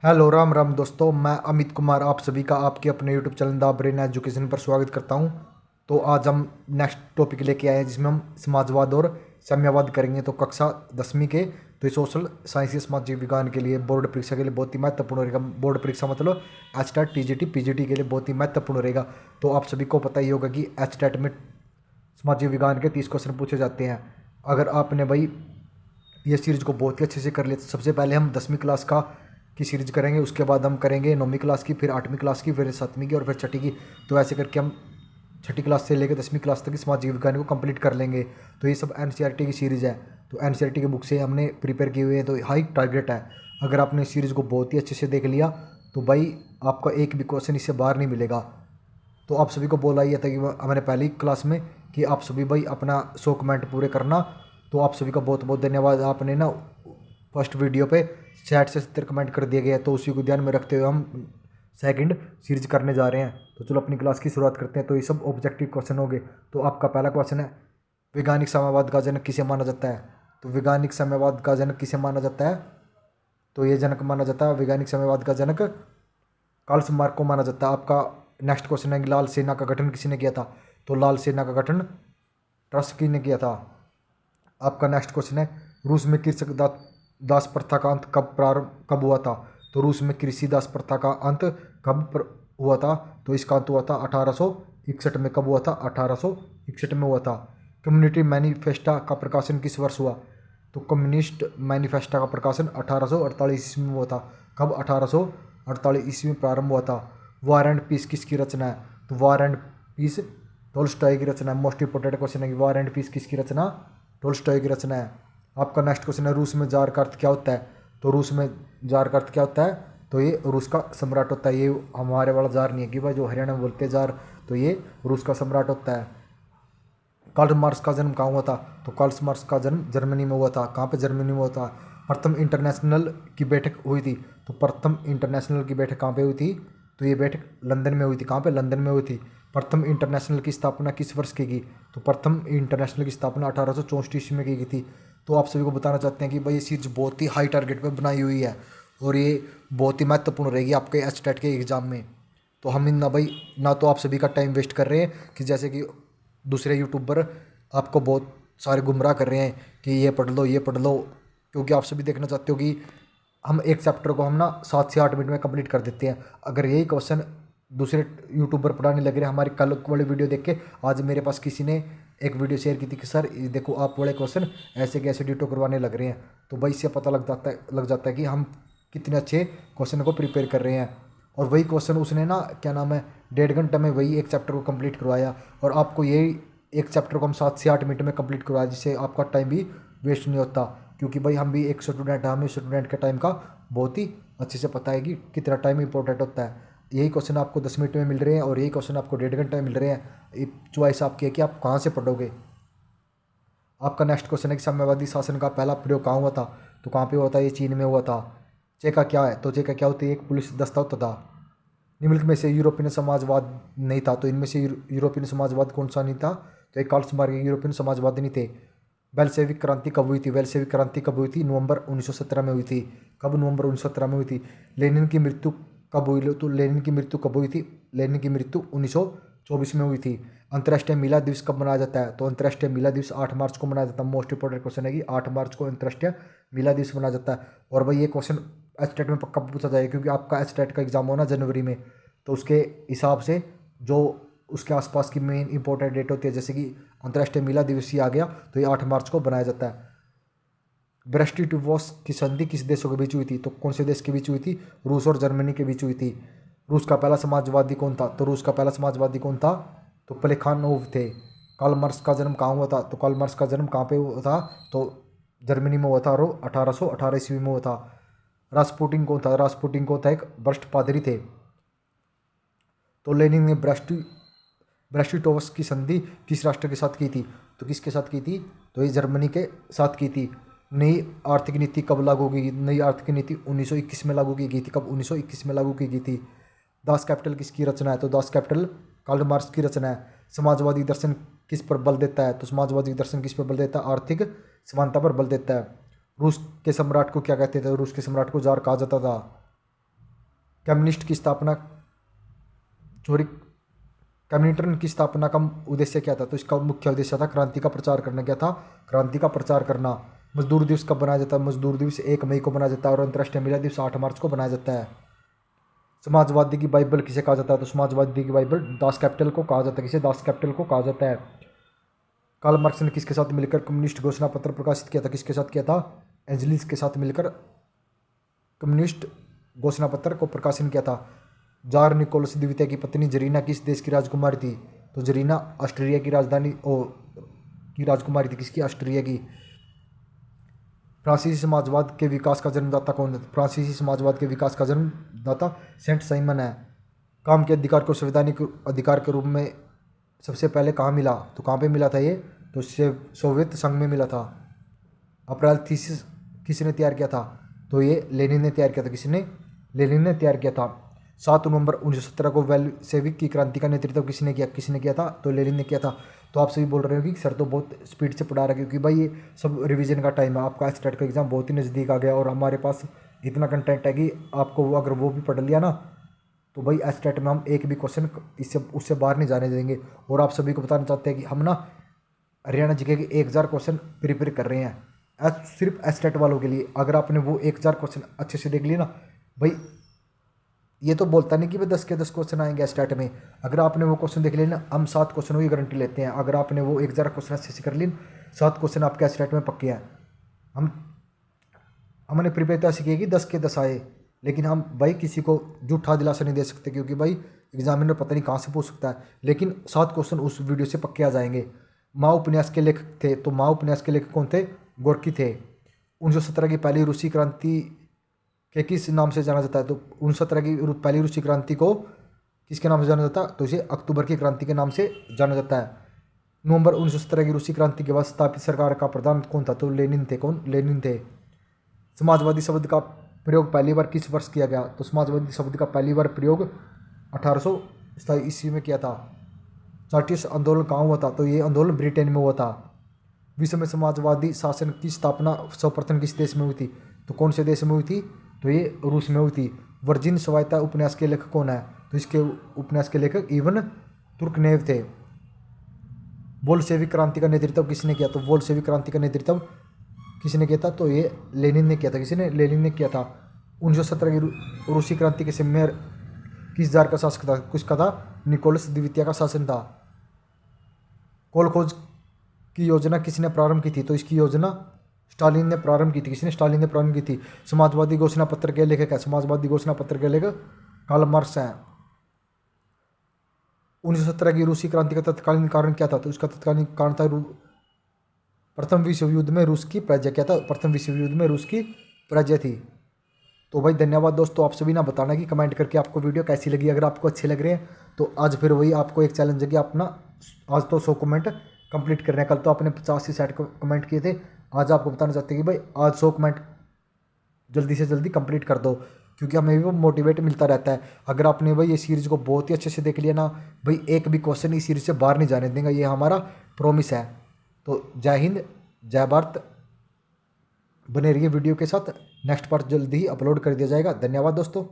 Hello Ram Ram दोस्तों, मैं अमित कुमार आप सभी का आपके अपने YouTube channel the brain education पर स्वागत करता हूं। तो आज हम नेक्स्ट टॉपिक लेके आए हैं जिसमें हम समाजवाद और साम्यवाद करेंगे। तो कक्षा 10वीं के तो ये सोशल साइंस या सामाजिक विज्ञान के लिए बोर्ड परीक्षा के लिए बहुत ही महत्वपूर्ण रहेगा। बोर्ड परीक्षा मतलब एचटेट टीजीटी पीजीटी के लिए बहुत ही महत्वपूर्ण रहेगा। तो आप सभी को पता ही होगा कि एचटेट में सामाजिक विज्ञान के 30 क्वेश्चन पूछे जाते हैं। अगर आपने भाई ये सीरीज को बहुत ही अच्छे से कर लिया तो सबसे पहले हम 10वीं क्लास का की सीरीज करेंगे, उसके बाद हम करेंगे 9वीं क्लास की, फिर 8वीं क्लास की, फिर 7वीं की और फिर छठी की। तो ऐसे करके हम छठी क्लास से लेकर 10वीं क्लास तक की सामाजिक विज्ञान को कंप्लीट कर लेंगे। तो ये सब एनसीईआरटी की सीरीज़ है। तो एनसीईआरटी की बुक से हमने प्रिपेयर किए हुए हैं, तो हाई टारगेट है। अगर आपने इस सीरीज़ को बहुत ही अच्छे से देख लिया तो भाई आपका एक भी क्वेश्चन इससे बाहर नहीं मिलेगा। तो आप सभी को बोला ही था कि मैंने पहली क्लास में कि आप सभी भाई अपना 100 कमेंट पूरे करना। तो आप सभी का बहुत बहुत धन्यवाद। आपने ना फर्स्ट वीडियो पे 60 से 70 कमेंट कर दिए गए हैं, तो उसी को ध्यान में रखते हुए हम सेकंड सीरीज करने जा रहे हैं। तो चलो अपनी क्लास की शुरुआत करते हैं। तो ये सब ऑब्जेक्टिव क्वेश्चन हो गए। तो आपका पहला क्वेश्चन है, वैज्ञानिक साम्यवाद का जनक किसे माना जाता है? तो वैज्ञानिक साम्यवाद का जनक किसे माना जाता है? तो ये जनक माना जाता है, वैज्ञानिक साम्यवाद का जनक कार्ल मार्क्स को माना जाता है। आपका नेक्स्ट क्वेश्चन है कि लाल सेना का गठन किसने किया था? तो लाल सेना का गठन ट्रस्की ने किया था। आपका नेक्स्ट क्वेश्चन है, रूस में कृषक दास प्रथा का अंत कब हुआ था? तो रूस में कृषि दास प्रथा का अंत हुआ था? तो इसका अंत हुआ था 1861 में। कब हुआ था? 1861 में हुआ था। कम्युनिटी मैनिफेस्टा का प्रकाशन किस वर्ष हुआ? तो कम्युनिस्ट मैनिफेस्टा का प्रकाशन 1848 ईस्वी में हुआ था। कब? 1848 ईस्वी में प्रारंभ हुआ था। वार एंड पीस किसकी रचना है? तो वार एंड पीस टोल्स्टॉय की रचना है। मोस्ट इंपोर्टेंट क्वेश्चन है कि वार एंड पीस किसकी रचना? टोल्स्टॉय की रचना है। आपका नेक्स्ट क्वेश्चन है, रूस में जार का अर्थ क्या होता है? तो रूस में जार का अर्थ क्या होता है? तो ये रूस का सम्राट होता है। ये हमारे वाला जार नहीं है कि भाई जो हरियाणा में बोलते हैं जार, तो ये रूस का सम्राट होता है। कार्ल मार्क्स का जन्म कहाँ हुआ था? तो कार्ल मार्क्स का जन्म जर्मनी में हुआ था। कहाँ पे? जर्मनी में हुआ था। प्रथम इंटरनेशनल की बैठक हुई थी। तो प्रथम इंटरनेशनल की बैठक कहाँ पे हुई थी? तो ये बैठक लंदन में हुई थी। कहाँ पे? लंदन में हुई थी। प्रथम इंटरनेशनल की स्थापना किस वर्ष की गई? तो प्रथम इंटरनेशनल की स्थापना 1864 ईस्वी में की गई थी। तो आप सभी को बताना चाहते हैं कि भाई ये सीरीज बहुत ही हाई टारगेट पे बनाई हुई है और ये बहुत ही महत्वपूर्ण रहेगी आपके एचटेट के एग्जाम में। तो हम ना भाई ना तो आप सभी का टाइम वेस्ट कर रहे हैं कि जैसे कि दूसरे यूट्यूबर आपको बहुत सारे गुमराह कर रहे हैं कि ये पढ़ लो ये पढ़ लो, क्योंकि आप सभी देखना चाहते हो कि हम एक चैप्टर को हम ना 7 से 8 मिनट में कंप्लीट कर देते हैं। अगर यही क्वेश्चन दूसरे यूट्यूबर पढ़ाने लग रहे हैं, हमारी कल वाली वीडियो देख के आज मेरे पास किसी ने एक वीडियो शेयर की थी कि सर ये देखो आप वाले क्वेश्चन ऐसे कैसे डिटो करवाने लग रहे हैं। तो भाई इससे पता लग जाता है कि हम कितने अच्छे क्वेश्चन को प्रिपेयर कर रहे हैं। और वही क्वेश्चन उसने ना क्या नाम है 1.5 घंटे में वही एक चैप्टर को कंप्लीट करवाया, और आपको यही एक चैप्टर को हम 7 से 8 मिनट में कंप्लीट करवाया, जिससे आपका टाइम भी वेस्ट नहीं होता। क्योंकि भाई हम भी एक स्टूडेंट हैं, हमें स्टूडेंट के टाइम का बहुत ही अच्छे से पता है कि कितना टाइम इंपॉर्टेंट होता है। यही क्वेश्चन आपको 10 मिनट में मिल रहे हैं और यही क्वेश्चन आपको 1.5 घंटे में मिल रहे हैं। चॉइस आपकी है कि आप कहाँ से पढ़ोगे। आपका नेक्स्ट क्वेश्चन है कि साम्यवादी शासन का पहला प्रयोग कहाँ हुआ था? तो कहाँ पे हुआ था? ये चीन में हुआ था। चेका क्या है? तो चेका क्या होती है? एक पुलिस दस्ता होता था। निम्नलिखित में से यूरोपियन समाजवाद नहीं था। तो इनमें से यूरोपियन समाजवाद कौन सा नहीं था? तो एक कार्ल मार्क्स यूरोपियन समाजवादी नहीं थे। बेल्शेविक क्रांति कब हुई थी? बेल्शेविक क्रांति कब हुई थी? नवंबर 1917 में हुई थी। कब? नवंबर 1917 में हुई थी। लेनिन की मृत्यु कब हुई? तो लेनिन की मृत्यु कब हुई थी? लेनिन की मृत्यु 1924 में हुई थी। अंतर्राष्ट्रीय महिला दिवस कब मनाया जाता है? तो अंतर्राष्ट्रीय महिला दिवस 8 मार्च को मनाया जाता है। मोस्ट इंपोर्टेंट क्वेश्चन है कि 8 मार्च को अंतर्राष्ट्रीय महिला दिवस मनाया जाता है। और भाई ये क्वेश्चन एचटेट में पक्का पूछा जाएगा, क्योंकि आपका एचटेट का एग्जाम होना जनवरी में। तो उसके हिसाब से जो उसके आसपास की मेन इंपॉर्टेंट डेट होती है, जैसे कि अंतर्राष्ट्रीय महिला दिवस ही आ गया, तो ये 8 मार्च को बनाया जाता है। ब्रेस्टिटोवोस की संधि किस देशों के बीच हुई थी? तो कौन से देश के बीच हुई थी? रूस और जर्मनी के बीच हुई थी। रूस का पहला समाजवादी कौन था? तो रूस का पहला समाजवादी कौन था? तो प्लेखानोव थे। कार्ल मार्क्स का जन्म कहाँ हुआ था? तो कार्ल मार्क्स का जन्म कहाँ पे हुआ था? तो जर्मनी में हुआ था और 1818 ईस्वी में हुआ था। रास्पुटिन कौन था? रास्पुटिन कौन था? एक भ्रष्ट पादरी थे। तो लेनिन ने ब्रेस्टिटोवस की संधि किस राष्ट्र के साथ की थी? तो किसके साथ की थी? तो ये जर्मनी के साथ की थी। नई आर्थिक नीति कब लागू की? नई आर्थिक नीति 1921 में लागू की गई थी। कब? 1921 में लागू की गई थी। दास कैपिटल किसकी रचना है? तो दास कैपिटल कार्ल मार्क्स की रचना है। समाजवादी दर्शन किस पर बल देता है? तो समाजवादी दर्शन किस पर बल देता है? आर्थिक समानता पर बल देता है। रूस के सम्राट को क्या कहते थे? रूस के सम्राट को जार कहा जाता था। कम्युनिस्ट की स्थापना सॉरी कम्युनिटन की स्थापना का उद्देश्य क्या था? तो इसका मुख्य उद्देश्य था क्रांति का प्रचार करना। क्या था? क्रांति का प्रचार करना। मजदूर दिवस कब बनाया जाता है? मजदूर दिवस 1 मई को बनाया जाता है और अंतर्राष्ट्रीय महिला दिवस 8 मार्च को बनाया जाता है। समाजवादी की बाइबल किसे कहा जाता है? तो समाजवादी की बाइबल दास कैपिटल को कहा जाता है। किसे? दास कैपिटल को कहा जाता है। कार्ल मार्क्स ने किसके साथ मिलकर कम्युनिस्ट घोषणा पत्र प्रकाशित किया था? किसके साथ किया था? एंजलिस के साथ मिलकर कम्युनिस्ट घोषणा पत्र को प्रकाशन किया था। जार निकोलस द्वितीय की पत्नी जरीना किस देश की राजकुमारी थी? तो जरीना ऑस्ट्रिया की राजकुमारी थी। किसकी? ऑस्ट्रिया की। फ्रांसीसी समाजवाद के विकास का जन्मदाता कौन है? फ्रांसीसी समाजवाद के विकास का जन्मदाता सेंट साइमन है। काम के अधिकार को संवैधानिक अधिकार के रूप में सबसे पहले कहाँ मिला? तो कहाँ पे मिला था ये? तो सोवियत संघ में मिला था। अप्रैल थीसिस किसने तैयार किया था? तो ये लेनिन ने तैयार किया था। किसने? लेनिन ने तैयार किया था। 7 नवंबर 1917 को वेल्सेविक की क्रांति का नेतृत्व किसने किया? किसने किया था? तो लेनिन ने किया था। तो आप सभी बोल रहे हो कि सर तो बहुत स्पीड से पढ़ा रहा है, क्योंकि भाई ये सब रिवीजन का टाइम है। आपका स्टेट का एग्जाम बहुत ही नज़दीक आ गया और हमारे पास इतना कंटेंट है कि आपको वो अगर वो भी पढ़ लिया ना तो भाई स्टेट में हम एक भी क्वेश्चन इससे उससे बाहर नहीं जाने देंगे। और आप सभी को बताना चाहते हैं कि हम ना हरियाणा जीके के 1000 क्वेश्चन प्रिपेयर कर रहे हैं सिर्फ स्टेट वालों के लिए। अगर आपने वो 1000 क्वेश्चन अच्छे से देख लिए ना भाई, ये तो बोलता नहीं कि भाई 10 के 10 क्वेश्चन आएंगे स्टेट में। अगर आपने वो क्वेश्चन देख लिए ना, हम 7 क्वेश्चनों की गारंटी लेते हैं। अगर आपने वो 1000 क्वेश्चन अच्छे से कर लिए, 7 क्वेश्चन आपके स्टेट में पक्के हैं। हमने प्रिपेयर तो ऐसे किया कि 10 के 10 आए, लेकिन हम भाई किसी को झूठा दिलासा नहीं दे सकते, क्योंकि भाई एग्जामिनर पता नहीं कहाँ से पूछ सकता है। लेकिन 7 क्वेश्चन उस वीडियो से पक्के आ जाएंगे। माँ उपन्यास के लेखक थे, तो माँ उपन्यास के लेखक कौन थे? गोर्की थे। 1917 की पहली रूसी क्रांति के किस नाम से जाना जाता है? तो 1917 की पहली रूसी क्रांति को किसके नाम से जाना जाता है? तो इसे अक्टूबर की क्रांति के नाम से जाना जाता है। नवंबर 1917 की रूसी क्रांति के बाद स्थापित सरकार का प्रधान कौन था? तो लेनिन थे। कौन? लेनिन थे। समाजवादी शब्द का प्रयोग पहली बार किस वर्ष किया गया? तो समाजवादी शब्द का पहली बार प्रयोग 1827 ईस्वी में किया था। चार्टिस्ट आंदोलन कहाँ हुआ था? तो ये आंदोलन ब्रिटेन में हुआ था। विश्व में समाजवादी शासन की स्थापना सर्वप्रथम किस देश में हुई थी? तो कौन से देश में हुई थी? तो ये रूस में हुई थी। वर्जिन स्वायत्ता उपन्यास के लेखक कौन है? तो इसके उपन्यास के लेखक इवन तुर्गनेव थे। बोल्शेविक क्रांति का नेतृत्व किसने किया? तो बोल्शेविक क्रांति का नेतृत्व किसने किया था? तो ये लेनिन ने किया था। किसने? लेनिन ने किया था। 1917 की रूसी क्रांति के समय किस जार का शासक था? किसका था? निकोलस द्वितीय का शासन था। कोल खोज की योजना किसने प्रारंभ की थी? तो इसकी योजना स्टालिन ने प्रारंभ की थी। किसने? स्टालिन ने प्रारंभ की थी। समाजवादी घोषणा पत्र के लेखक है? समाजवादी घोषणा पत्र के लेखक कार्ल मार्क्स हैं। 1917 की रूसी क्रांति का तत्कालीन कारण क्या था? तो उसका तत्कालीन कारण था प्रथम विश्व युद्ध में रूस की पराजय। क्या था? प्रथम विश्व युद्ध में रूस की पराजय थी। तो भाई धन्यवाद दोस्तों, आप सभी ना बताना कि कमेंट करके आपको वीडियो कैसी लगी। अगर आपको अच्छे लग रहे हैं तो आज फिर वही आपको एक चैलेंज है कि अपना आज तो 100 कमेंट कंप्लीट करने हैं। कल तो आपने 50 से 60 कमेंट किए थे। आज आपको बताना चाहते हैं कि भाई आज 100 कमेंट जल्दी से जल्दी कंप्लीट कर दो, क्योंकि हमें भी वो मोटिवेट मिलता रहता है। अगर आपने भाई ये सीरीज़ को बहुत ही अच्छे से देख लिया ना भाई, एक भी क्वेश्चन इस सीरीज से बाहर नहीं जाने देंगे, ये हमारा प्रॉमिस है। तो जय हिंद, जय भारत। बने रहिए वीडियो के साथ। नेक्स्ट पार्ट जल्दी ही अपलोड कर दिया जाएगा। धन्यवाद दोस्तों।